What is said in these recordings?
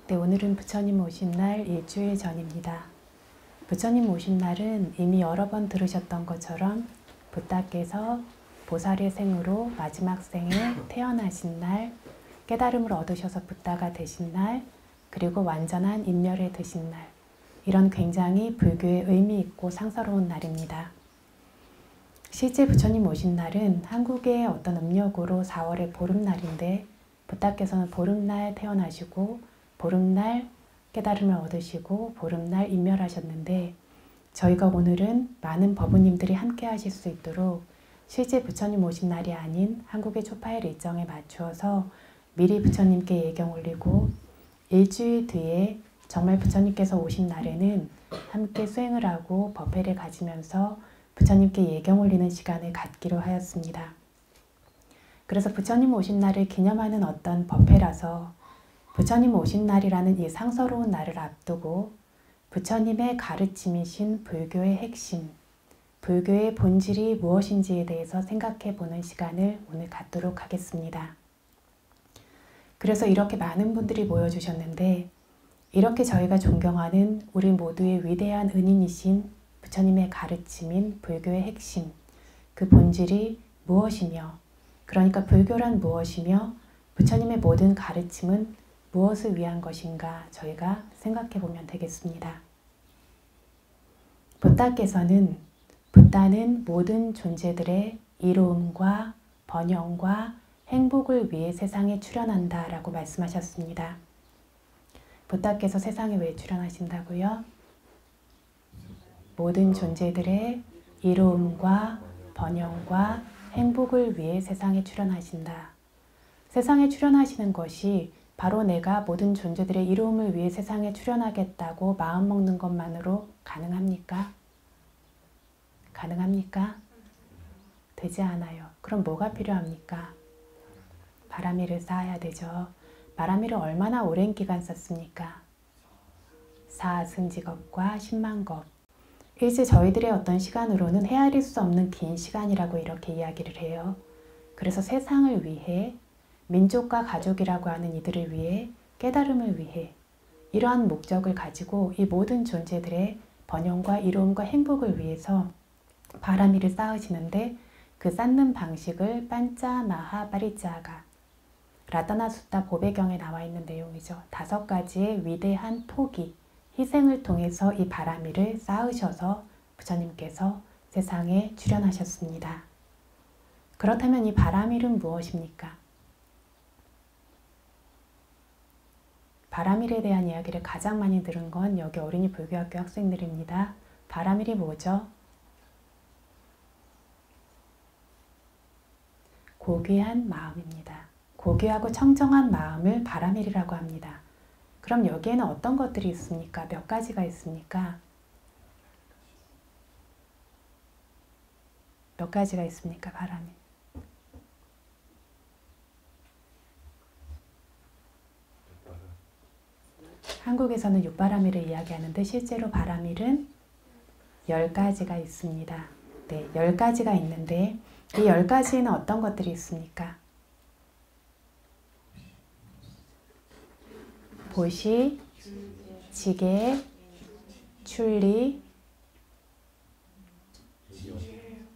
네, 오늘은 부처님 오신 날 일주일 전입니다. 부처님 오신 날은 이미 여러 번 들으셨던 것처럼 부다께서 보살의 생으로 마지막 생에 태어나신 날, 깨달음을 얻으셔서 부다가 되신 날, 그리고 완전한 인멸에 드신 날, 이런 굉장히 불교의 의미 있고 상서로운 날입니다. 실제 부처님 오신 날은 한국의 어떤 음력으로 4월의 보름날인데 부다께서는 보름날 태어나시고 보름날 깨달음을 얻으시고 보름날 인멸하셨는데 저희가 오늘은 많은 법우님들이 함께 하실 수 있도록 실제 부처님 오신 날이 아닌 한국의 초파일 일정에 맞추어서 미리 부처님께 예경 올리고 일주일 뒤에 정말 부처님께서 오신 날에는 함께 수행을 하고 법회를 가지면서 부처님께 예경 올리는 시간을 갖기로 하였습니다. 그래서 부처님 오신 날을 기념하는 어떤 법회라서 부처님 오신 날이라는 이 상서로운 날을 앞두고 부처님의 가르침이신 불교의 핵심, 불교의 본질이 무엇인지에 대해서 생각해 보는 시간을 오늘 갖도록 하겠습니다. 그래서 이렇게 많은 분들이 모여주셨는데 이렇게 저희가 존경하는 우리 모두의 위대한 은인이신 부처님의 가르침인 불교의 핵심, 그 본질이 무엇이며, 그러니까 불교란 무엇이며 부처님의 모든 가르침은 무엇을 위한 것인가 저희가 생각해 보면 되겠습니다. 부다께서는 부다는 모든 존재들의 이로움과 번영과 행복을 위해 세상에 출현한다 라고 말씀하셨습니다. 부다께서 세상에 왜 출현하신다고요? 모든 존재들의 이로움과 번영과 행복을 위해 세상에 출현하신다. 세상에 출현하시는 것이 바로 내가 모든 존재들의 이로움을 위해 세상에 출현하겠다고 마음먹는 것만으로 가능합니까? 가능합니까? 되지 않아요. 그럼 뭐가 필요합니까? 바라미를 쌓아야 되죠. 바라미를 얼마나 오랜 기간 썼습니까? 4승직업과 10만겁. 일제 저희들의 어떤 시간으로는 헤아릴 수 없는 긴 시간이라고 이렇게 이야기를 해요. 그래서 세상을 위해, 민족과 가족이라고 하는 이들을 위해, 깨달음을 위해 이러한 목적을 가지고 이 모든 존재들의 번영과 이로움과 행복을 위해서 바라미를 쌓으시는데 그 쌓는 방식을 판짜마하 파리짜가 라타나 숫다 보배경에 나와 있는 내용이죠. 5가지의 위대한 포기, 희생을 통해서 이 바라미를 쌓으셔서 부처님께서 세상에 출현하셨습니다. 그렇다면 이 바라밀은 무엇입니까? 바라밀에 대한 이야기를 가장 많이 들은 건 여기 어린이 불교학교 학생들입니다. 바라밀이 뭐죠? 고귀한 마음입니다. 고귀하고 청정한 마음을 바라밀이라고 합니다. 그럼 여기에는 어떤 것들이 있습니까? 몇 가지가 있습니까? 몇 가지가 있습니까? 바라밀. 한국에서는 육바라밀을 이야기하는데 실제로 바라밀은 10가지가 있습니다. 네, 10가지가 있는데 이 10가지에는 어떤 것들이 있습니까? 보시, 지계, 출리,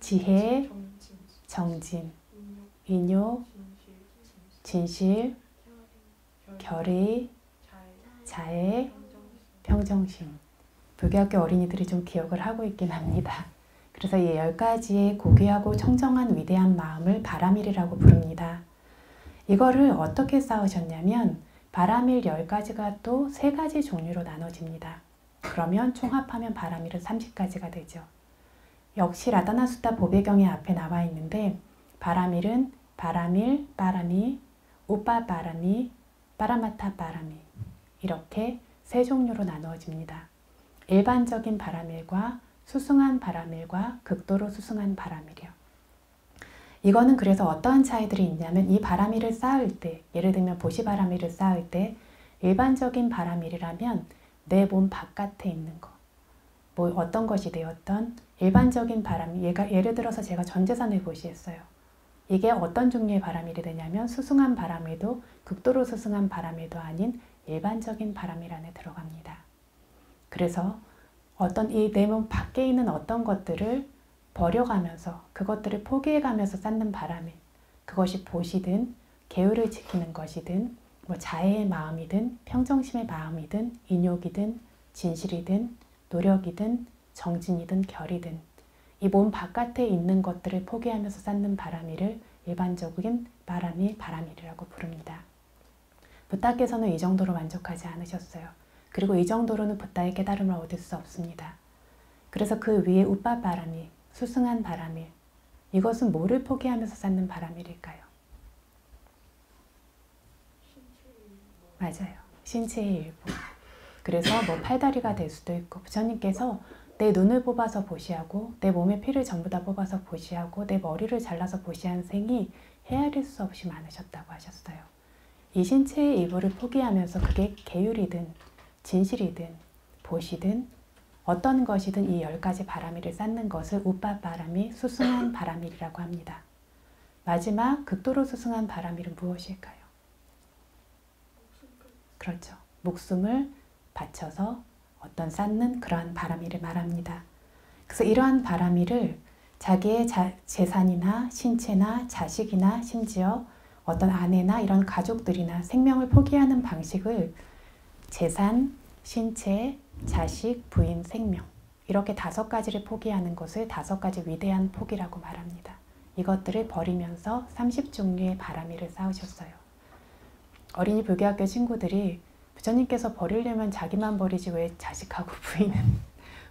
지혜, 정진, 인욕, 진실, 결의, 자애, 평정심. 불교학교 어린이들이 좀 기억을 하고 있긴 합니다. 그래서 이 10가지의 고귀하고 청정한 위대한 마음을 바라밀이라고 부릅니다. 이거를 어떻게 쌓으셨냐면 바라밀 10가지가 또 3가지 종류로 나눠집니다. 그러면 총합하면 바라밀은 30가지가 되죠. 역시 라타나 숫다 보배경의 앞에 나와 있는데 바라밀은 바라밀, 바라미, 우빠 바라미, 바라마타 바라미 이렇게 3종류로 나누어집니다. 일반적인 바라밀과 수승한 바라밀과 극도로 수승한 바라밀이요. 이거는 그래서 어떠한 차이들이 있냐면 이 바라밀을 쌓을 때, 예를 들면 보시 바라밀을 쌓을 때 일반적인 바라밀이라면 내 몸 바깥에 있는 거, 뭐 어떤 것이 되었던 일반적인 바라밀, 예를 들어서 제가 전재산을 보시했어요. 이게 어떤 종류의 바라밀이 되냐면 수승한 바라밀도 극도로 수승한 바라밀도 아닌 일반적인 바람일 안에 들어갑니다. 그래서 어떤 이 내 몸 밖에 있는 어떤 것들을 버려가면서 그것들을 포기해가면서 쌓는 바람일, 그것이 보시든 계율을 지키는 것이든 뭐 자애의 마음이든 평정심의 마음이든 인욕이든 진실이든 노력이든 정진이든 결이든 이 몸 바깥에 있는 것들을 포기하면서 쌓는 바람일을 일반적인 바람일이라고 부릅니다. 붓다께서는 이 정도로 만족하지 않으셨어요. 그리고 이 정도로는 붓다의 깨달음을 얻을 수 없습니다. 그래서 그 위에 우빠바람일, 수승한 바람일, 이것은 뭐를 포기하면서 쌓는 바람일일까요? 맞아요. 신체의 일부. 그래서 뭐 팔다리가 될 수도 있고 부처님께서 내 눈을 뽑아서 보시하고 내 몸의 피를 전부 다 뽑아서 보시하고 내 머리를 잘라서 보시한 생이 헤아릴 수 없이 많으셨다고 하셨어요. 이 신체의 일부를 포기하면서 그게 계율이든 진실이든 보시든 어떤 것이든 이 10가지 바람일을 쌓는 것을 우빠바람일, 수승한 바람일이라고 합니다. 마지막 극도로 수승한 바람일은 무엇일까요? 그렇죠. 목숨을 바쳐서 어떤 쌓는 그러한 바람일을 말합니다. 그래서 이러한 바람일을 자기의 재산이나 신체나 자식이나 심지어 어떤 아내나 이런 가족들이나 생명을 포기하는 방식을 재산, 신체, 자식, 부인, 생명 이렇게 5가지를 포기하는 것을 5가지 위대한 포기라고 말합니다. 이것들을 버리면서 30종류의 바람일을 쌓으셨어요. 어린이 불교학교 친구들이 부처님께서 버리려면 자기만 버리지 왜 자식하고 부인은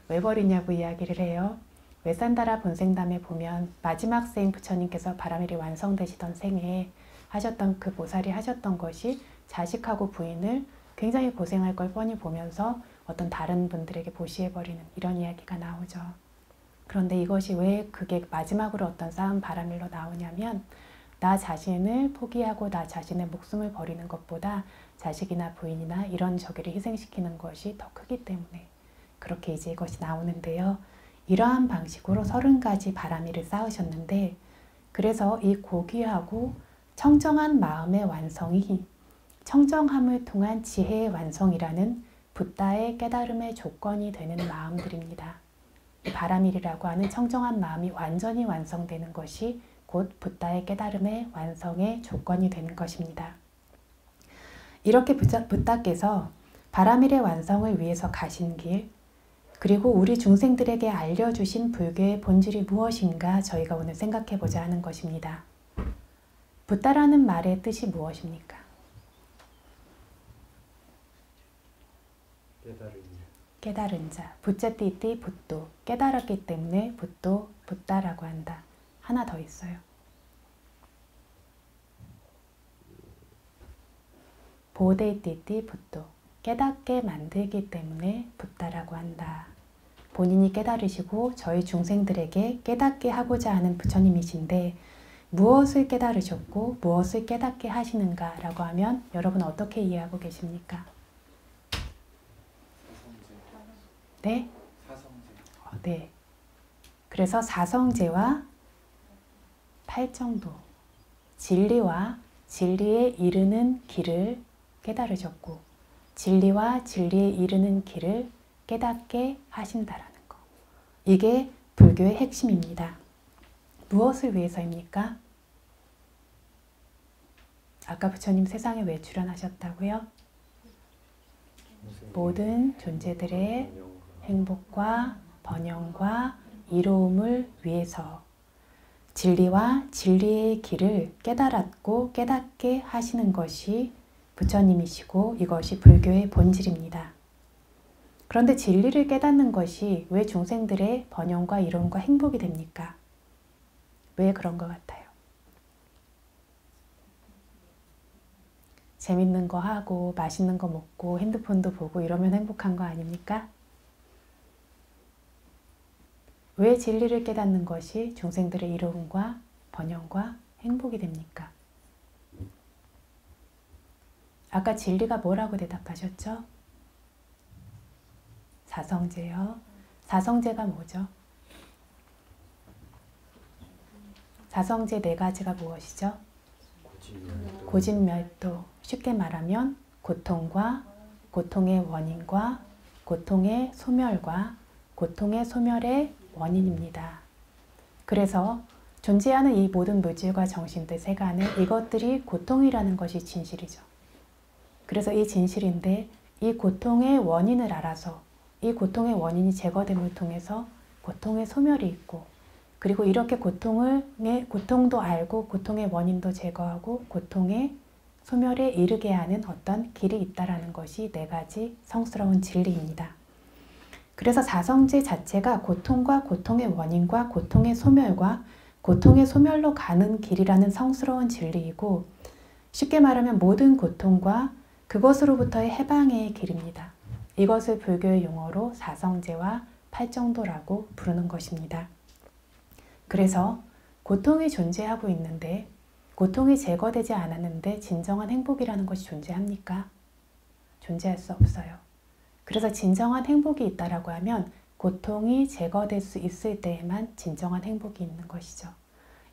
왜 버리냐고 이야기를 해요. 외산다라 본생담에 보면 마지막 생 부처님께서 바람일이 완성되시던 생에 하셨던 그 보살이 하셨던 것이 자식하고 부인을 굉장히 고생할 걸 뻔히 보면서 어떤 다른 분들에게 보시해버리는 이런 이야기가 나오죠. 그런데 이것이 왜 그게 마지막으로 어떤 쌓은 바람일로 나오냐면 나 자신을 포기하고 나 자신의 목숨을 버리는 것보다 자식이나 부인이나 이런 저기를 희생시키는 것이 더 크기 때문에 그렇게 이제 이것이 나오는데요. 이러한 방식으로 30가지 바람일을 쌓으셨는데 그래서 이 고귀하고 청정한 마음의 완성이 청정함을 통한 지혜의 완성이라는 붓다의 깨달음의 조건이 되는 마음들입니다. 이 바람일이라고 하는 청정한 마음이 완전히 완성되는 것이 곧 붓다의 깨달음의 완성의 조건이 되는 것입니다. 이렇게 붓다께서 바람일의 완성을 위해서 가신 길, 그리고 우리 중생들에게 알려주신 불교의 본질이 무엇인가 저희가 오늘 생각해보자 하는 것입니다. 붓다라는 말의 뜻이 무엇입니까? 깨달은 자. 부째띠띠 붓도. 깨달았기 때문에 붓도 붓다라고 한다. 하나 더 있어요. 보데띠띠 붓도. 깨닫게 만들기 때문에 붓다라고 한다. 본인이 깨달으시고 저희 중생들에게 깨닫게 하고자 하는 부처님이신데 무엇을 깨달으셨고 무엇을 깨닫게 하시는가 라고 하면 여러분 어떻게 이해하고 계십니까? 네? 네. 그래서 사성제와 팔정도, 진리와 진리에 이르는 길을 깨달으셨고 진리와 진리에 이르는 길을 깨닫게 하신다라는 거. 이게 불교의 핵심입니다. 무엇을 위해서입니까? 아까 부처님 세상에 왜 출현하셨다고요? 모든 존재들의 행복과 번영과 이로움을 위해서 진리와 진리의 길을 깨달았고 깨닫게 하시는 것이 부처님이시고 이것이 불교의 본질입니다. 그런데 진리를 깨닫는 것이 왜 중생들의 번영과 이로움과 행복이 됩니까? 왜 그런 것 같아요? 재밌는 거 하고 맛있는 거 먹고 핸드폰도 보고 이러면 행복한 거 아닙니까? 왜 진리를 깨닫는 것이 중생들의 이로움과 번영과 행복이 됩니까? 아까 진리가 뭐라고 대답하셨죠? 사성제요. 사성제가 뭐죠? 사성제 4가지가 무엇이죠? 고진멸도. 쉽게 말하면 고통과 고통의 원인과 고통의 소멸과 고통의 소멸의 원인입니다. 그래서 존재하는 이 모든 물질과 정신들 세간에 이것들이 고통이라는 것이 진실이죠. 그래서 이 진실인데 이 고통의 원인을 알아서 이 고통의 원인이 제거됨을 통해서 고통의 소멸이 있고, 그리고 이렇게 고통도 알고 고통의 원인도 제거하고 고통의 소멸에 이르게 하는 어떤 길이 있다라는 것이 네 가지 성스러운 진리입니다. 그래서 사성제 자체가 고통과 고통의 원인과 고통의 소멸과 고통의 소멸로 가는 길이라는 성스러운 진리이고, 쉽게 말하면 모든 고통과 그것으로부터의 해방의 길입니다. 이것을 불교의 용어로 사성제와 팔정도라고 부르는 것입니다. 그래서 고통이 존재하고 있는데 고통이 제거되지 않았는데 진정한 행복이라는 것이 존재합니까? 존재할 수 없어요. 그래서 진정한 행복이 있다라고 하면 고통이 제거될 수 있을 때에만 진정한 행복이 있는 것이죠.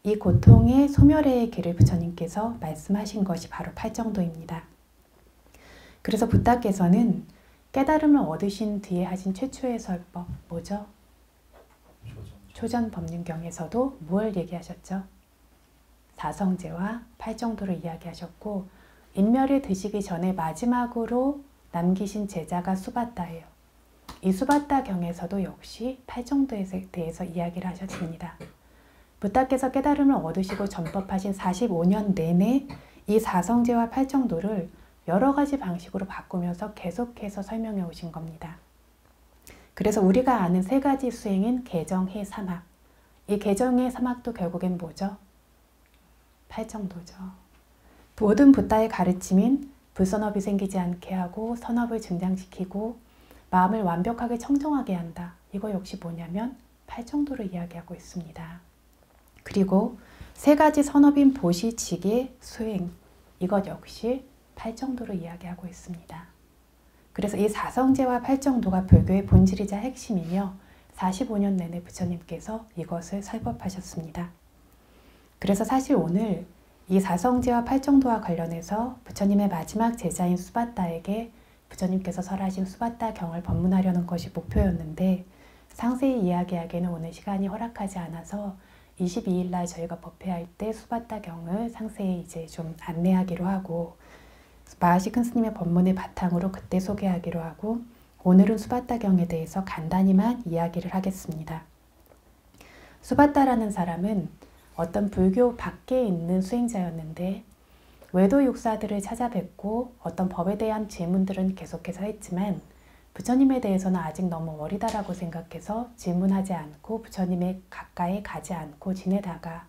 이 고통의 소멸의 길을 부처님께서 말씀하신 것이 바로 팔정도입니다. 그래서 부타께서는 깨달음을 얻으신 뒤에 하신 최초의 설법 뭐죠? 초전법륜경에서도 뭘 얘기하셨죠? 사성제와 팔정도를 이야기하셨고, 인멸을 드시기 전에 마지막으로 남기신 제자가 수바따예요. 이 수바따 경에서도 역시 팔정도에 대해서 이야기를 하셨습니다. 부타께서 깨달음을 얻으시고 전법하신 45년 내내 이 사성제와 팔정도를 여러 가지 방식으로 바꾸면서 계속해서 설명해 오신 겁니다. 그래서 우리가 아는 세 가지 수행인 개정해 사막, 이 개정해 사막도 결국엔 뭐죠? 팔정도죠. 모든 부타의 가르침인 불선업이 생기지 않게 하고 선업을 증장시키고 마음을 완벽하게 청정하게 한다. 이거 역시 뭐냐면 팔정도를 이야기하고 있습니다. 그리고 세 가지 선업인 보시, 지계, 수행, 이것 역시 팔정도를 이야기하고 있습니다. 그래서 이 사성제와 팔정도가 불교의 본질이자 핵심이며 45년 내내 부처님께서 이것을 설법하셨습니다. 그래서 사실 오늘 이 사성제와 팔정도와 관련해서 부처님의 마지막 제자인 수바따에게 부처님께서 설하신 수바따 경을 법문하려는 것이 목표였는데, 상세히 이야기하기에는 오늘 시간이 허락하지 않아서 22일 날 저희가 법회할 때 수바따 경을 상세히 이제 좀 안내하기로 하고, 마하시 큰 스님의 법문을 바탕으로 그때 소개하기로 하고, 오늘은 수바따 경에 대해서 간단히만 이야기를 하겠습니다. 수바따라는 사람은 어떤 불교 밖에 있는 수행자였는데, 외도 육사들을 찾아뵙고 어떤 법에 대한 질문들은 계속해서 했지만 부처님에 대해서는 아직 너무 어리다라고 생각해서 질문하지 않고 부처님의 가까이 가지 않고 지내다가,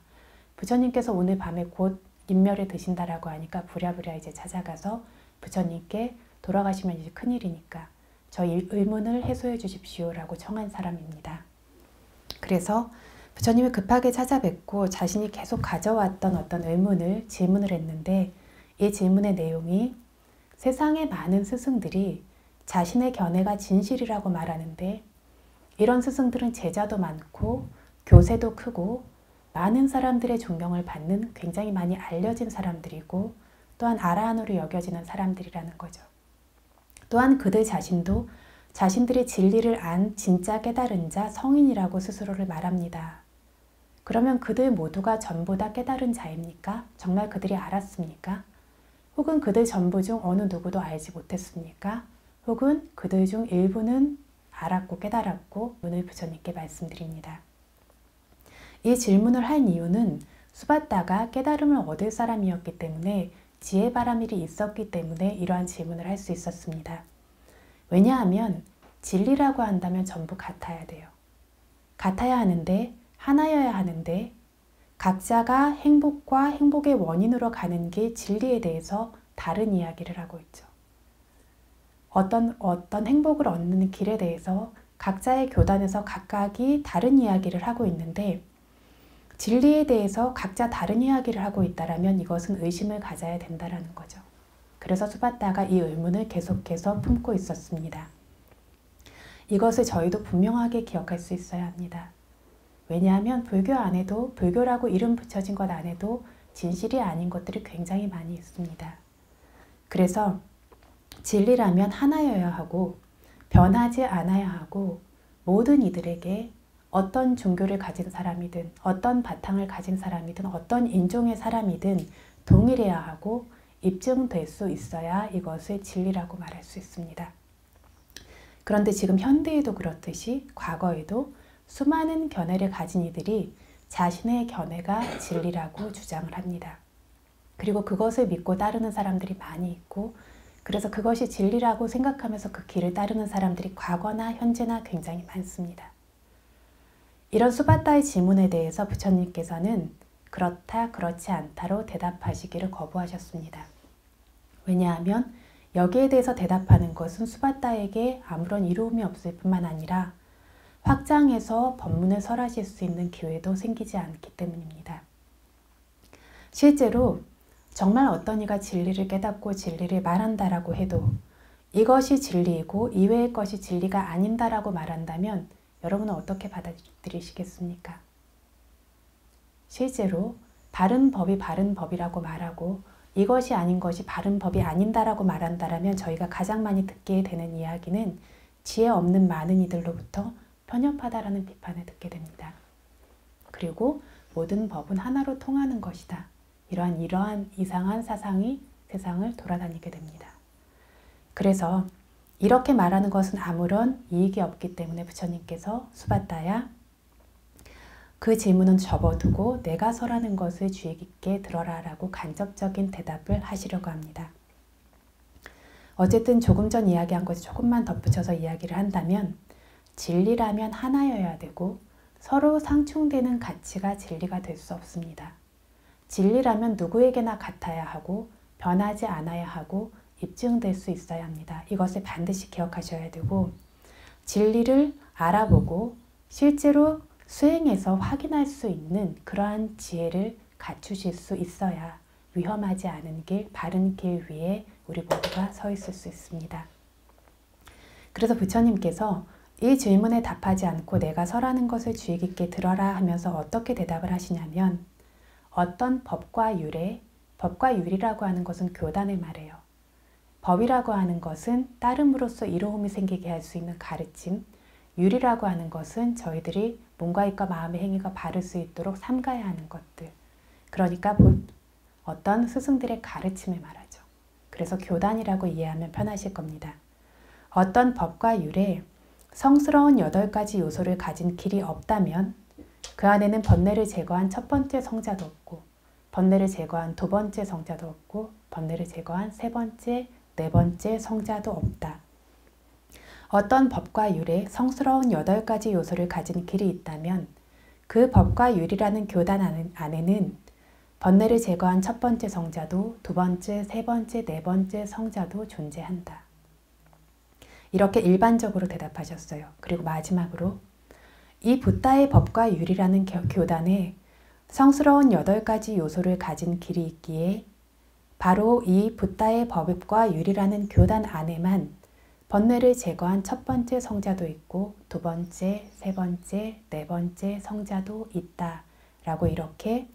부처님께서 오늘 밤에 곧 인멸을 드신다라고 하니까 부랴부랴 이제 찾아가서 부처님께 돌아가시면 이제 큰일이니까 저희 의문을 해소해 주십시오라고 청한 사람입니다. 그래서 부처님을 급하게 찾아뵙고 자신이 계속 가져왔던 어떤 의문을 질문을 했는데, 이 질문의 내용이 세상의 많은 스승들이 자신의 견해가 진실이라고 말하는데, 이런 스승들은 제자도 많고 교세도 크고 많은 사람들의 존경을 받는 굉장히 많이 알려진 사람들이고 또한 아라한으로 여겨지는 사람들이라는 거죠. 또한 그들 자신도 자신들의 진리를 안 진짜 깨달은 자 성인이라고 스스로를 말합니다. 그러면 그들 모두가 전부 다 깨달은 자입니까? 정말 그들이 알았습니까? 혹은 그들 전부 중 어느 누구도 알지 못했습니까? 혹은 그들 중 일부는 알았고 깨달았고, 오늘 부처님께 말씀드립니다. 이 질문을 한 이유는 수바따가 깨달음을 얻을 사람이었기 때문에, 지혜바라밀이 있었기 때문에 이러한 질문을 할 수 있었습니다. 왜냐하면 진리라고 한다면 전부 같아야 돼요. 같아야 하는데, 하나여야 하는데, 각자가 행복과 행복의 원인으로 가는 길 진리에 대해서 다른 이야기를 하고 있죠. 어떤 행복을 얻는 길에 대해서 각자의 교단에서 각각이 다른 이야기를 하고 있는데, 진리에 대해서 각자 다른 이야기를 하고 있다라면 이것은 의심을 가져야 된다라는 거죠. 그래서 수바따가 이 의문을 계속해서 품고 있었습니다. 이것을 저희도 분명하게 기억할 수 있어야 합니다. 왜냐하면 불교 안에도, 불교라고 이름 붙여진 것 안에도 진실이 아닌 것들이 굉장히 많이 있습니다. 그래서 진리라면 하나여야 하고 변하지 않아야 하고 모든 이들에게 어떤 종교를 가진 사람이든 어떤 바탕을 가진 사람이든 어떤 인종의 사람이든 동일해야 하고 입증될 수 있어야 이것을 진리라고 말할 수 있습니다. 그런데 지금 현대에도 그렇듯이 과거에도 수많은 견해를 가진 이들이 자신의 견해가 진리라고 주장을 합니다. 그리고 그것을 믿고 따르는 사람들이 많이 있고 그래서 그것이 진리라고 생각하면서 그 길을 따르는 사람들이 과거나 현재나 굉장히 많습니다. 이런 수바타의 질문에 대해서 부처님께서는 그렇다, 그렇지 않다로 대답하시기를 거부하셨습니다. 왜냐하면 여기에 대해서 대답하는 것은 수바타에게 아무런 이로움이 없을 뿐만 아니라 확장해서 법문을 설하실 수 있는 기회도 생기지 않기 때문입니다. 실제로 정말 어떤 이가 진리를 깨닫고 진리를 말한다라고 해도 이것이 진리이고 이외의 것이 진리가 아닌다라고 말한다면 여러분은 어떻게 받아들이시겠습니까? 실제로 바른 법이 바른 법이라고 말하고 이것이 아닌 것이 바른 법이 아닌다라고 말한다라면 저희가 가장 많이 듣게 되는 이야기는 지혜 없는 많은 이들로부터 편협하다라는 비판을 듣게 됩니다. 그리고 모든 법은 하나로 통하는 것이다. 이러한 이상한 사상이 세상을 돌아다니게 됩니다. 그래서 이렇게 말하는 것은 아무런 이익이 없기 때문에 부처님께서 수바타야 그 질문은 접어두고 내가 설하는 것을 주의 깊게 들어라 라고 간접적인 대답을 하시려고 합니다. 어쨌든 조금 전 이야기한 것을 조금만 덧붙여서 이야기를 한다면 진리라면 하나여야 되고 서로 상충되는 가치가 진리가 될 수 없습니다. 진리라면 누구에게나 같아야 하고 변하지 않아야 하고 입증될 수 있어야 합니다. 이것을 반드시 기억하셔야 되고 진리를 알아보고 실제로 수행해서 확인할 수 있는 그러한 지혜를 갖추실 수 있어야 위험하지 않은 길, 바른 길 위에 우리 모두가 서 있을 수 있습니다. 그래서 부처님께서 이 질문에 답하지 않고 내가 설하는 것을 주의 깊게 들어라 하면서 어떻게 대답을 하시냐면 어떤 법과 유래, 법과 유리라고 하는 것은 교단을 말해요. 법이라고 하는 것은 따름으로써 이로움이 생기게 할 수 있는 가르침, 유리라고 하는 것은 저희들이 몸과 입과 마음의 행위가 바를 수 있도록 삼가야 하는 것들. 그러니까 어떤 스승들의 가르침을 말하죠. 그래서 교단이라고 이해하면 편하실 겁니다. 어떤 법과 유래, 성스러운 8가지 요소를 가진 길이 없다면 그 안에는 번뇌를 제거한 첫 번째 성자도 없고 번뇌를 제거한 두 번째 성자도 없고 번뇌를 제거한 세 번째, 네 번째 성자도 없다. 어떤 법과 유래, 성스러운 8가지 요소를 가진 길이 있다면 그 법과 유리라는 교단 안에는 번뇌를 제거한 첫 번째 성자도 두 번째, 세 번째, 네 번째 성자도 존재한다. 이렇게 일반적으로 대답하셨어요. 그리고 마지막으로 이 붓다의 법과 유리라는 교단에 성스러운 8가지 요소를 가진 길이 있기에 바로 이 붓다의 법과 유리라는 교단 안에만 번뇌를 제거한 첫 번째 성자도 있고 두 번째, 세 번째, 네 번째 성자도 있다 라고 이렇게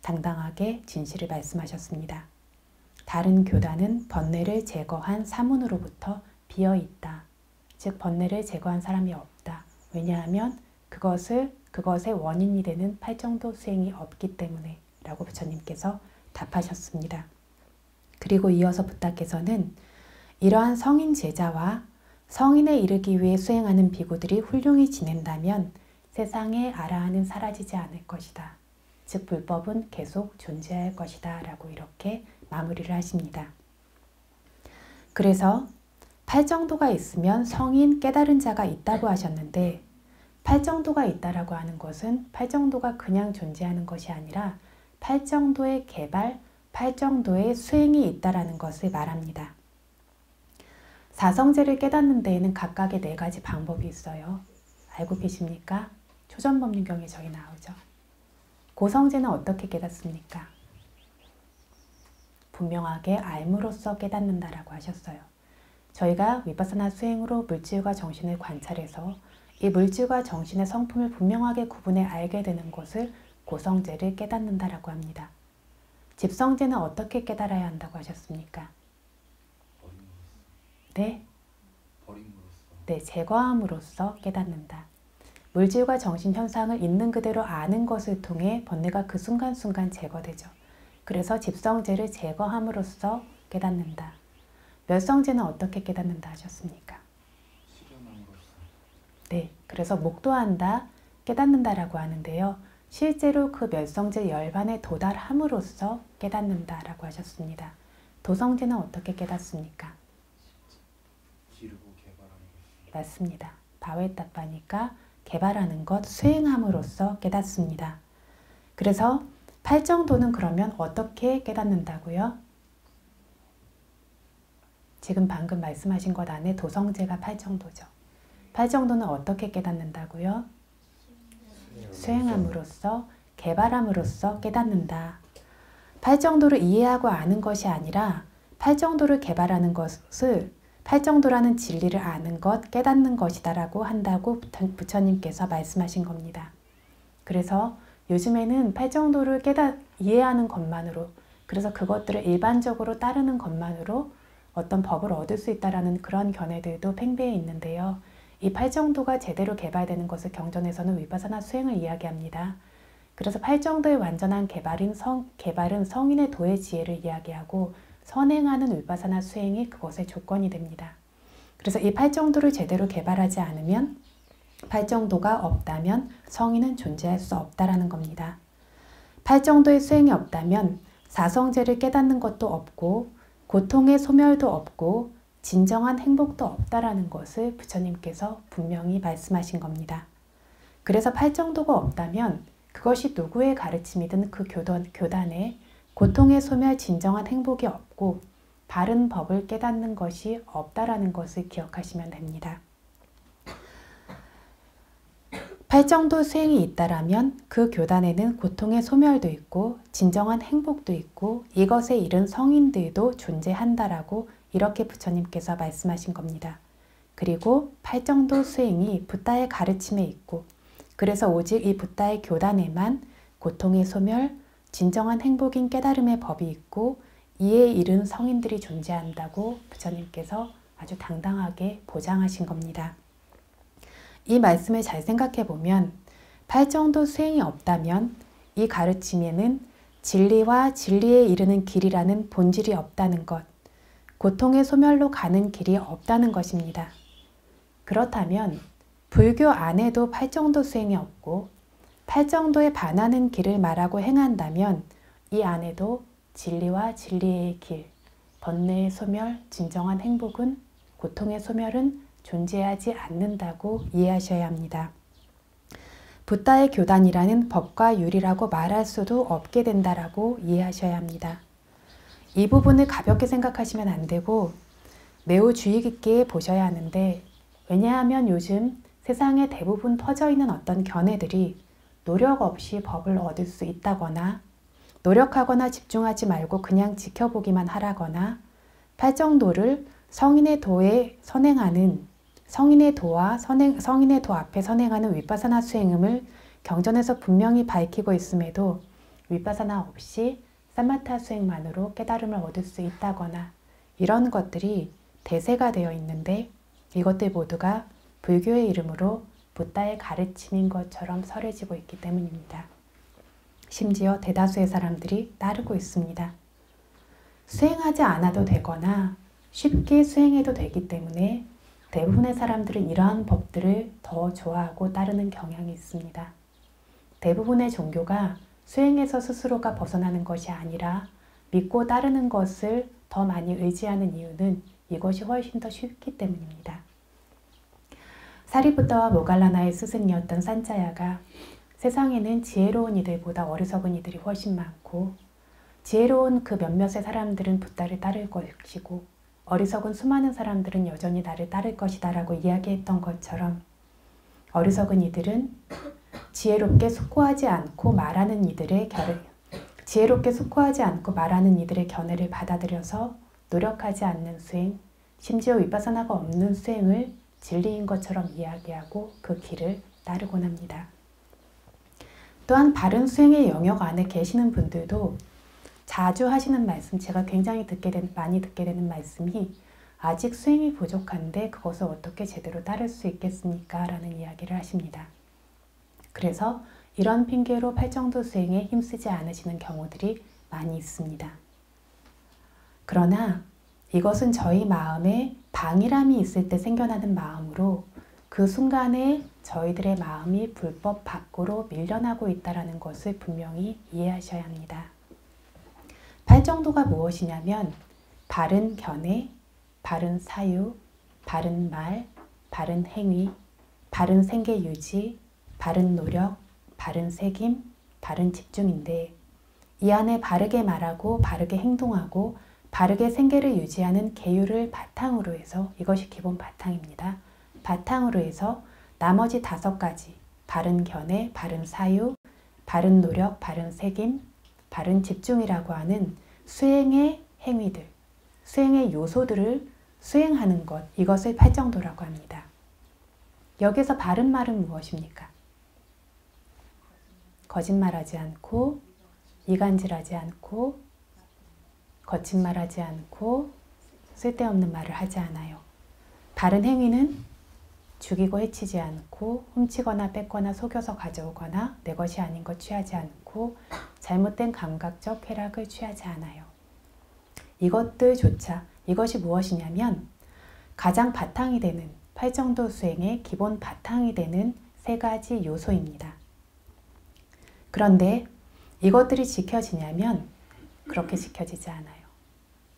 당당하게 진실을 말씀하셨습니다. 다른 교단은 번뇌를 제거한 사문으로부터 비어있다. 즉 번뇌를 제거한 사람이 없다. 왜냐하면 그것의 원인이 되는 팔정도 수행이 없기 때문에 라고 부처님께서 답하셨습니다. 그리고 이어서 붓다께서는 이러한 성인 제자와 성인에 이르기 위해 수행하는 비구들이 훌륭히 지낸다면 세상에 아라한은 사라지지 않을 것이다. 즉 불법은 계속 존재할 것이다 라고 이렇게 마무리를 하십니다. 그래서 팔정도가 있으면 성인 깨달은 자가 있다고 하셨는데 팔정도가 있다라고 하는 것은 팔정도가 그냥 존재하는 것이 아니라 팔정도의 개발, 팔정도의 수행이 있다라는 것을 말합니다. 사성제를 깨닫는 데에는 각각의 4가지 방법이 있어요. 알고 계십니까? 초전법륜경에 저희 나오죠. 고성제는 어떻게 깨닫습니까? 분명하게 알므로써 깨닫는다라고 하셨어요. 저희가 위파사나 수행으로 물질과 정신을 관찰해서 이 물질과 정신의 성품을 분명하게 구분해 알게 되는 것을 고성제를 깨닫는다라고 합니다. 집성제는 어떻게 깨달아야 한다고 하셨습니까? 네, 버림으로써. 네, 제거함으로써 깨닫는다. 물질과 정신 현상을 있는 그대로 아는 것을 통해 번뇌가 그 순간순간 제거되죠. 그래서 집성제를 제거함으로써 깨닫는다. 멸성제는 어떻게 깨닫는다 하셨습니까? 실현함으로써. 네, 그래서 목도한다, 깨닫는다라고 하는데요. 실제로 그 멸성제 열반에 도달함으로써 깨닫는다라고 하셨습니다. 도성제는 어떻게 깨닫습니까? 기르고 개발하는 것입니다. 맞습니다. 바웨따빠니까 개발하는 것, 수행함으로써 깨닫습니다. 그래서 팔정도는 그러면 어떻게 깨닫는다고요? 지금 방금 말씀하신 것 안에 도성제가 팔정도죠. 팔정도는 어떻게 깨닫는다고요? 수행함으로써, 개발함으로써 깨닫는다. 팔정도를 이해하고 아는 것이 아니라 팔정도를 개발하는 것을 팔정도라는 진리를 아는 것, 깨닫는 것이다라고 한다고 부처님께서 말씀하신 겁니다. 그래서 요즘에는 팔정도를 이해하는 것만으로, 그래서 그것들을 일반적으로 따르는 것만으로 어떤 법을 얻을 수 있다라는 그런 견해들도 팽배해 있는데요. 이 팔정도가 제대로 개발되는 것을 경전에서는 위파사나 수행을 이야기합니다. 그래서 팔정도의 완전한 개발은 성인의 도의 지혜를 이야기하고 선행하는 위파사나 수행이 그것의 조건이 됩니다. 그래서 이 팔정도를 제대로 개발하지 않으면, 팔정도가 없다면 성인은 존재할 수 없다라는 겁니다. 팔정도의 수행이 없다면 사성제를 깨닫는 것도 없고 고통의 소멸도 없고 진정한 행복도 없다라는 것을 부처님께서 분명히 말씀하신 겁니다. 그래서 팔정도가 없다면 그것이 누구의 가르침이든 그 교단에 고통의 소멸, 진정한 행복이 없고 바른 법을 깨닫는 것이 없다라는 것을 기억하시면 됩니다. 팔정도 수행이 있다라면 그 교단에는 고통의 소멸도 있고 진정한 행복도 있고 이것에 이른 성인들도 존재한다라고 이렇게 부처님께서 말씀하신 겁니다. 그리고 팔정도 수행이 붓다의 가르침에 있고 그래서 오직 이 붓다의 교단에만 고통의 소멸, 진정한 행복인 깨달음의 법이 있고 이에 이른 성인들이 존재한다고 부처님께서 아주 당당하게 보장하신 겁니다. 이 말씀을 잘 생각해 보면 팔정도 수행이 없다면 이 가르침에는 진리와 진리에 이르는 길이라는 본질이 없다는 것, 고통의 소멸로 가는 길이 없다는 것입니다. 그렇다면 불교 안에도 팔정도 수행이 없고 팔정도에 반하는 길을 말하고 행한다면 이 안에도 진리와 진리의 길, 번뇌의 소멸, 진정한 행복은, 고통의 소멸은 존재하지 않는다고 이해하셔야 합니다. 붓다의 교단이라는 법과 율이라고 말할 수도 없게 된다라고 이해하셔야 합니다. 이 부분을 가볍게 생각하시면 안 되고 매우 주의 깊게 보셔야 하는데, 왜냐하면 요즘 세상에 대부분 퍼져 있는 어떤 견해들이 노력 없이 법을 얻을 수 있다거나 노력하거나 집중하지 말고 그냥 지켜보기만 하라거나 팔정도를 성인의 도에 선행하는 성인의 도 앞에 선행하는 위파사나 수행음을 경전에서 분명히 밝히고 있음에도 위파사나 없이 사마타 수행만으로 깨달음을 얻을 수 있다거나 이런 것들이 대세가 되어 있는데 이것들 모두가 불교의 이름으로 붓다의 가르침인 것처럼 설해지고 있기 때문입니다. 심지어 대다수의 사람들이 따르고 있습니다. 수행하지 않아도 되거나 쉽게 수행해도 되기 때문에 대부분의 사람들은 이러한 법들을 더 좋아하고 따르는 경향이 있습니다. 대부분의 종교가 수행에서 스스로가 벗어나는 것이 아니라 믿고 따르는 것을 더 많이 의지하는 이유는 이것이 훨씬 더 쉽기 때문입니다. 사리부타와 모갈라나의 스승이었던 산자야가 세상에는 지혜로운 이들보다 어리석은 이들이 훨씬 많고 지혜로운 그 몇몇의 사람들은 붓다를 따를 것이고 어리석은 수많은 사람들은 여전히 나를 따를 것이다 라고 이야기했던 것처럼 어리석은 이들은 지혜롭게 숙고하지 않고 말하는 이들의 견해를 받아들여서 노력하지 않는 수행, 심지어 위파사나가 없는 수행을 진리인 것처럼 이야기하고 그 길을 따르곤 합니다. 또한 바른 수행의 영역 안에 계시는 분들도 자주 하시는 말씀, 제가 굉장히 많이 듣게 되는 말씀이 아직 수행이 부족한데 그것을 어떻게 제대로 따를 수 있겠습니까? 라는 이야기를 하십니다. 그래서 이런 핑계로 팔정도 수행에 힘쓰지 않으시는 경우들이 많이 있습니다. 그러나 이것은 저희 마음에 방이람이 있을 때 생겨나는 마음으로 그 순간에 저희들의 마음이 불법 밖으로 밀려나고 있다는 것을 분명히 이해하셔야 합니다. 팔정도가 무엇이냐면 바른 견해, 바른 사유, 바른 말, 바른 행위, 바른 생계 유지, 바른 노력, 바른 새김, 바른 집중인데 이 안에 바르게 말하고 바르게 행동하고 바르게 생계를 유지하는 계율을 바탕으로 해서 이것이 기본 바탕입니다. 바탕으로 해서 나머지 5가지 바른 견해, 바른 사유, 바른 노력, 바른 새김, 바른 집중이라고 하는 수행의 행위들, 수행의 요소들을 수행하는 것, 이것을 팔정도라고 합니다. 여기서 바른 말은 무엇입니까? 거짓말하지 않고, 이간질하지 않고, 거짓말하지 않고, 쓸데없는 말을 하지 않아요. 바른 행위는 죽이고 해치지 않고, 훔치거나 뺏거나 속여서 가져오거나 내 것이 아닌 것 취하지 않고, 잘못된 감각적 쾌락을 취하지 않아요. 이것들조차 이것이 무엇이냐면 가장 바탕이 되는 팔정도 수행의 기본 바탕이 되는 3가지 요소입니다. 그런데 이것들이 지켜지냐면 그렇게 지켜지지 않아요.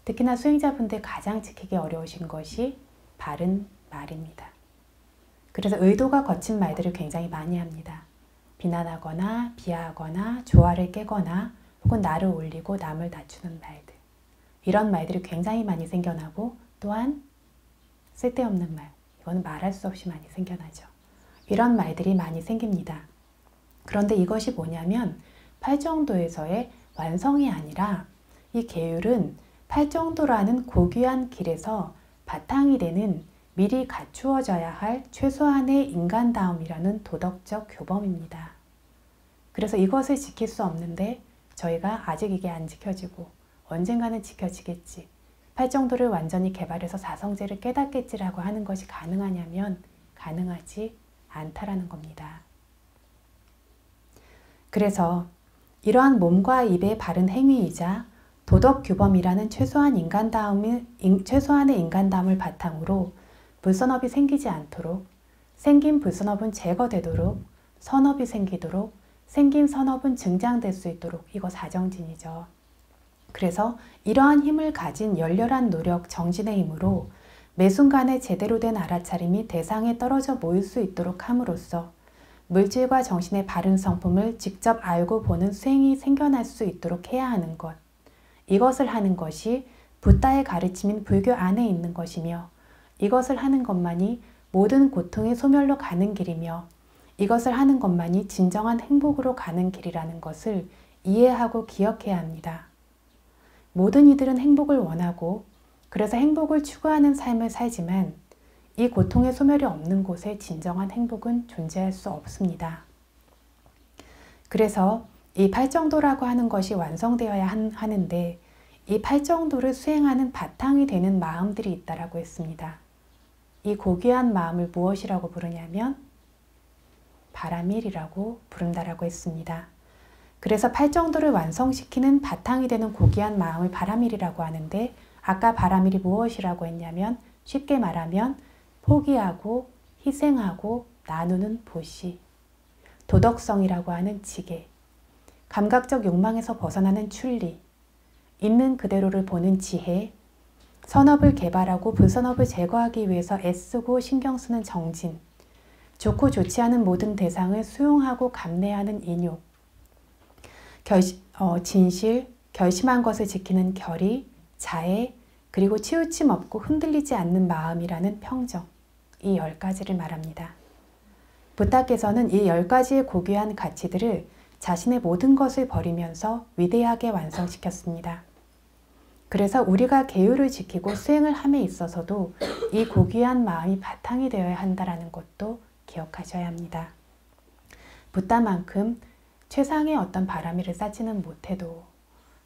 특히나 수행자분들 가장 지키기 어려우신 것이 바른 말입니다. 그래서 의도가 거친 말들을 굉장히 많이 합니다. 비난하거나 비하하거나 조화를 깨거나 혹은 나를 올리고 남을 낮추는 말들. 이런 말들이 굉장히 많이 생겨나고 또한 쓸데없는 말, 이건 말할 수 없이 많이 생겨나죠. 이런 말들이 많이 생깁니다. 그런데 이것이 뭐냐면 팔정도에서의 완성이 아니라 이 계율은 팔정도라는 고귀한 길에서 바탕이 되는 미리 갖추어져야 할 최소한의 인간다움이라는 도덕적 교범입니다. 그래서 이것을 지킬 수 없는데 저희가 아직 이게 안 지켜지고 언젠가는 지켜지겠지. 팔정도를 완전히 개발해서 사성제를 깨닫겠지라고 하는 것이 가능하냐면 가능하지 않다라는 겁니다. 그래서 이러한 몸과 입의 바른 행위이자 도덕규범이라는 최소한의 인간다움을 바탕으로 불선업이 생기지 않도록, 생긴 불선업은 제거되도록, 선업이 생기도록, 생긴 선업은 증장될 수 있도록, 이거 사정진이죠. 그래서 이러한 힘을 가진 열렬한 노력, 정진의 힘으로 매 순간에 제대로 된 알아차림이 대상에 떨어져 모일 수 있도록 함으로써 물질과 정신의 바른 성품을 직접 알고 보는 수행이 생겨날 수 있도록 해야 하는 것. 이것을 하는 것이 붓다의 가르침인 불교 안에 있는 것이며 이것을 하는 것만이 모든 고통의 소멸로 가는 길이며 이것을 하는 것만이 진정한 행복으로 가는 길이라는 것을 이해하고 기억해야 합니다. 모든 이들은 행복을 원하고 그래서 행복을 추구하는 삶을 살지만 이 고통의 소멸이 없는 곳에 진정한 행복은 존재할 수 없습니다. 그래서 이 팔정도라고 하는 것이 완성되어야 하는데 이 팔정도를 수행하는 바탕이 되는 마음들이 있다라고 했습니다. 이 고귀한 마음을 무엇이라고 부르냐면 바라밀이라고 부른다라고 했습니다. 그래서 팔정도를 완성시키는 바탕이 되는 고귀한 마음을 바라밀이라고 하는데 아까 바라밀이 무엇이라고 했냐면 쉽게 말하면 포기하고 희생하고 나누는 보시, 도덕성이라고 하는 지혜, 감각적 욕망에서 벗어나는 출리, 있는 그대로를 보는 지혜, 선업을 개발하고 불선업을 제거하기 위해서 애쓰고 신경 쓰는 정진, 좋고 좋지 않은 모든 대상을 수용하고 감내하는 인욕, 진실, 결심한 것을 지키는 결의, 자애, 그리고 치우침 없고 흔들리지 않는 마음이라는 평정, 이 10가지를 말합니다. 부타께서는 이 10가지의 고귀한 가치들을 자신의 모든 것을 버리면서 위대하게 완성시켰습니다. 그래서 우리가 계율을 지키고 수행을 함에 있어서도 이 고귀한 마음이 바탕이 되어야 한다는 것도 기억하셔야 합니다. 부타만큼 최상의 어떤 바라미를 쌓지는 못해도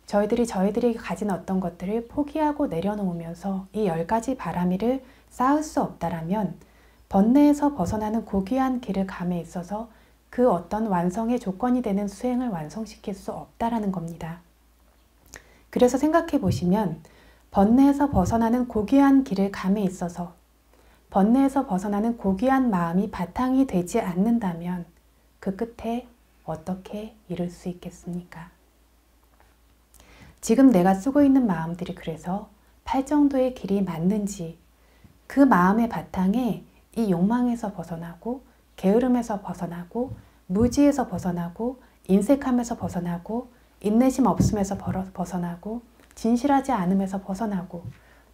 저희들이 저희들이 가진 어떤 것들을 포기하고 내려놓으면서 이 10가지 바라미를 쌓을 수 없다라면 번뇌에서 벗어나는 고귀한 길을 감에 있어서 그 어떤 완성의 조건이 되는 수행을 완성시킬 수 없다라는 겁니다. 그래서 생각해 보시면 번뇌에서 벗어나는 고귀한 길을 감에 있어서 번뇌에서 벗어나는 고귀한 마음이 바탕이 되지 않는다면 그 끝에 어떻게 이룰 수 있겠습니까? 지금 내가 쓰고 있는 마음들이 그래서 팔정도의 길이 맞는지 그 마음의 바탕에 이 욕망에서 벗어나고 게으름에서 벗어나고 무지에서 벗어나고 인색함에서 벗어나고 인내심 없음에서 벗어나고 진실하지 않음에서 벗어나고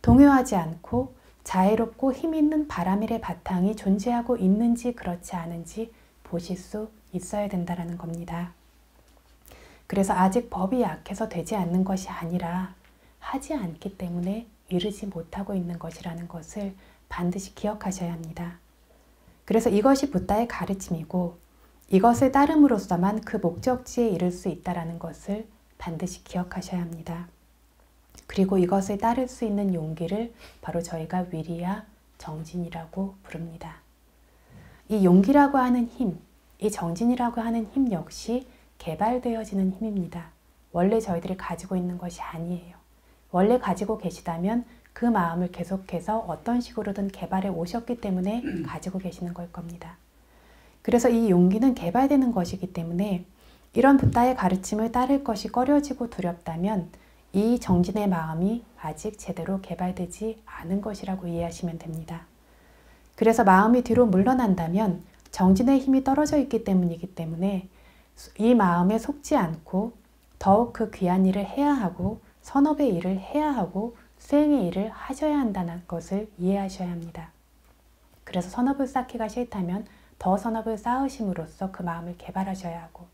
동요하지 않고 자애롭고 힘있는 바라밀의 바탕이 존재하고 있는지 그렇지 않은지 보실 수 있어야 된다는 겁니다. 그래서 아직 법이 약해서 되지 않는 것이 아니라 하지 않기 때문에 이르지 못하고 있는 것이라는 것을 반드시 기억하셔야 합니다. 그래서 이것이 붓다의 가르침이고 이것을 따름으로써만 그 목적지에 이를 수 있다는 것을 반드시 기억하셔야 합니다. 그리고 이것을 따를 수 있는 용기를 바로 저희가 위리야 정진이라고 부릅니다. 이 용기라고 하는 힘, 이 정진이라고 하는 힘 역시 개발되어지는 힘입니다. 원래 저희들이 가지고 있는 것이 아니에요. 원래 가지고 계시다면 그 마음을 계속해서 어떤 식으로든 개발해 오셨기 때문에 가지고 계시는 걸 겁니다. 그래서 이 용기는 개발되는 것이기 때문에 이런 붓다의 가르침을 따를 것이 꺼려지고 두렵다면 이 정진의 마음이 아직 제대로 개발되지 않은 것이라고 이해하시면 됩니다. 그래서 마음이 뒤로 물러난다면 정진의 힘이 떨어져 있기 때문이기 때문에 이 마음에 속지 않고 더욱 그 귀한 일을 해야 하고 선업의 일을 해야 하고 수행의 일을 하셔야 한다는 것을 이해하셔야 합니다. 그래서 선업을 쌓기가 싫다면 더 선업을 쌓으심으로써 그 마음을 개발하셔야 하고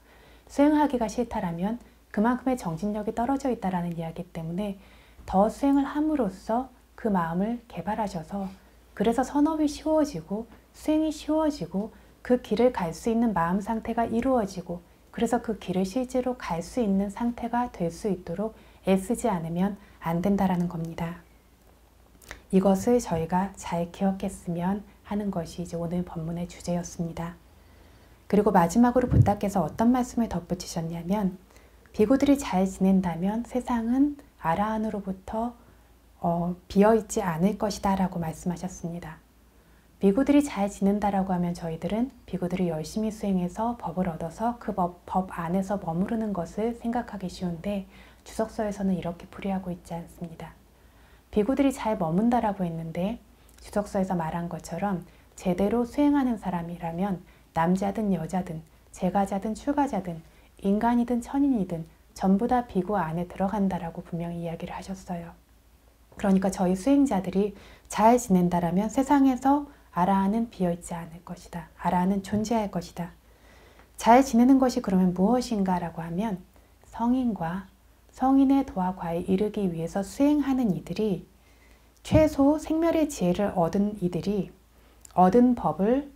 수행하기가 싫다라면 그만큼의 정진력이 떨어져 있다는 이야기 때문에 더 수행을 함으로써 그 마음을 개발하셔서 그래서 선업이 쉬워지고 수행이 쉬워지고 그 길을 갈 수 있는 마음 상태가 이루어지고 그래서 그 길을 실제로 갈 수 있는 상태가 될 수 있도록 애쓰지 않으면 안 된다라는 겁니다. 이것을 저희가 잘 기억했으면 하는 것이 이제 오늘 법문의 주제였습니다. 그리고 마지막으로 붓다께서 어떤 말씀을 덧붙이셨냐면 비구들이 잘 지낸다면 세상은 아라한으로부터 비어있지 않을 것이다 라고 말씀하셨습니다. 비구들이 잘 지낸다라고 하면 저희들은 비구들이 열심히 수행해서 법을 얻어서 그 법 안에서 머무르는 것을 생각하기 쉬운데 주석서에서는 이렇게 풀이하고 있지 않습니다. 비구들이 잘 머문다라고 했는데 주석서에서 말한 것처럼 제대로 수행하는 사람이라면 남자든 여자든 재가자든 출가자든 인간이든 천인이든 전부 다 비구 안에 들어간다라고 분명히 이야기를 하셨어요. 그러니까 저희 수행자들이 잘 지낸다라면 세상에서 아라한은 비어있지 않을 것이다. 아라한은 존재할 것이다. 잘 지내는 것이 그러면 무엇인가 라고 하면 성인과 성인의 도화과에 이르기 위해서 수행하는 이들이 최소 생멸의 지혜를 얻은 이들이 얻은 법을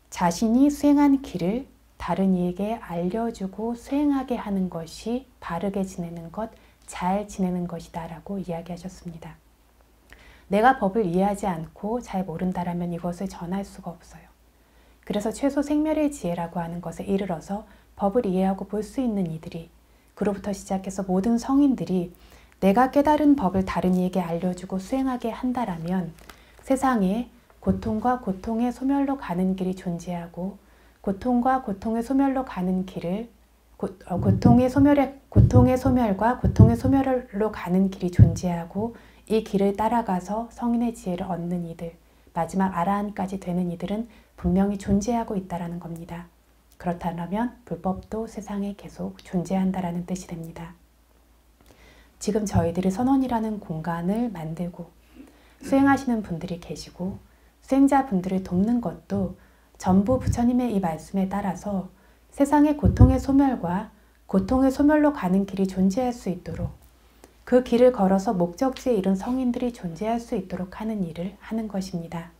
자신이 수행한 길을 다른 이에게 알려주고 수행하게 하는 것이 바르게 지내는 것, 잘 지내는 것이다 라고 이야기하셨습니다. 내가 법을 이해하지 않고 잘 모른다라면 이것을 전할 수가 없어요. 그래서 최소 생멸의 지혜라고 하는 것에 이르러서 법을 이해하고 볼 수 있는 이들이 그로부터 시작해서 모든 성인들이 내가 깨달은 법을 다른 이에게 알려주고 수행하게 한다라면 세상에 고통과 고통의 소멸로 가는 길이 존재하고 고통과 고통의 소멸로 가는 길을 고통의 소멸과 고통의 소멸로 가는 길이 존재하고 이 길을 따라가서 성인의 지혜를 얻는 이들, 마지막 아라한까지 되는 이들은 분명히 존재하고 있다는 겁니다. 그렇다면 불법도 세상에 계속 존재한다는 뜻이 됩니다. 지금 저희들이 선원이라는 공간을 만들고 수행하시는 분들이 계시고 수행자분들을 돕는 것도 전부 부처님의 이 말씀에 따라서 세상의 고통의 소멸과 고통의 소멸로 가는 길이 존재할 수 있도록 그 길을 걸어서 목적지에 이른 성인들이 존재할 수 있도록 하는 일을 하는 것입니다.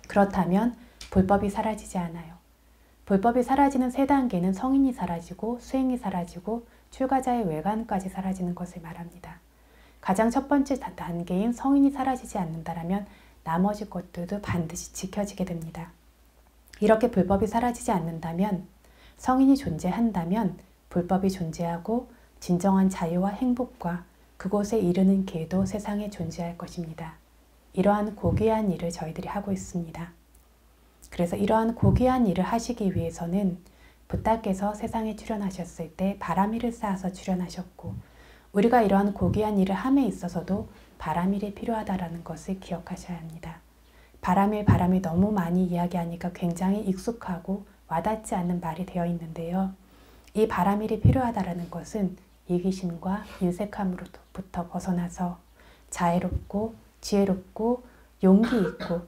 그렇다면 불법이 사라지지 않아요. 불법이 사라지는 세 단계는 성인이 사라지고 수행이 사라지고 출가자의 외관까지 사라지는 것을 말합니다. 가장 첫 번째 단계인 성인이 사라지지 않는다라면 나머지 것들도 반드시 지켜지게 됩니다. 이렇게 불법이 사라지지 않는다면, 성인이 존재한다면 불법이 존재하고 진정한 자유와 행복과 그곳에 이르는 길도 세상에 존재할 것입니다. 이러한 고귀한 일을 저희들이 하고 있습니다. 그래서 이러한 고귀한 일을 하시기 위해서는 붓다께서 세상에 출현하셨을 때 바람일을 쌓아서 출현하셨고, 우리가 이러한 고귀한 일을 함에 있어서도 바람일이 필요하다는 것을 기억하셔야 합니다. 바람일 너무 많이 이야기하니까 굉장히 익숙하고 와닿지 않는 말이 되어 있는데요. 이 바람일이 필요하다는 것은 이기심과 인색함으로부터 벗어나서 자애롭고 지혜롭고 용기 있고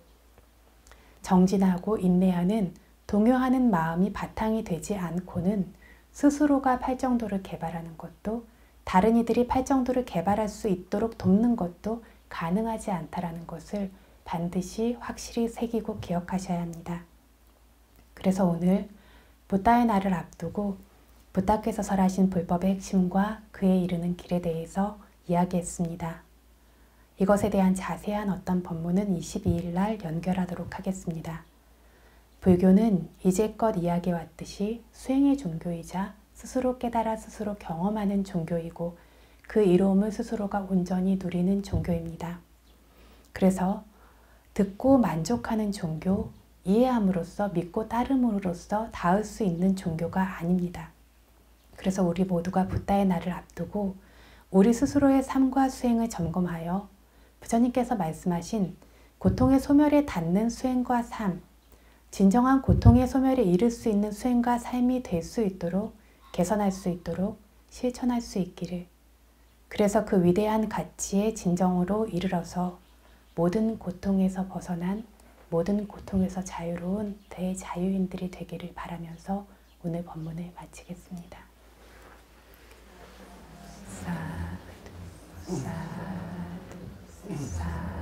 정진하고 인내하는 동요하는 마음이 바탕이 되지 않고는 스스로가 팔정도를 개발하는 것도 다른 이들이 팔정도를 개발할 수 있도록 돕는 것도 가능하지 않다라는 것을 반드시 확실히 새기고 기억하셔야 합니다. 그래서 오늘 붓다의 날을 앞두고 붓다께서 설하신 불법의 핵심과 그에 이르는 길에 대해서 이야기했습니다. 이것에 대한 자세한 어떤 본문은 22일 날 연결하도록 하겠습니다. 불교는 이제껏 이야기해왔듯이 수행의 종교이자 스스로 깨달아 스스로 경험하는 종교이고 그 이로움을 스스로가 온전히 누리는 종교입니다. 그래서 듣고 만족하는 종교, 이해함으로써 믿고 따름으로써 닿을 수 있는 종교가 아닙니다. 그래서 우리 모두가 붓다의 날을 앞두고 우리 스스로의 삶과 수행을 점검하여 부처님께서 말씀하신 고통의 소멸에 닿는 수행과 삶, 진정한 고통의 소멸에 이를 수 있는 수행과 삶이 될 수 있도록 개선할 수 있도록 실천할 수 있기를, 그래서 그 위대한 가치의 진정으로 이르러서 모든 고통에서 벗어난 모든 고통에서 자유로운 대자유인들이 되기를 바라면서 오늘 법문을 마치겠습니다. 사두, 사두, 사두.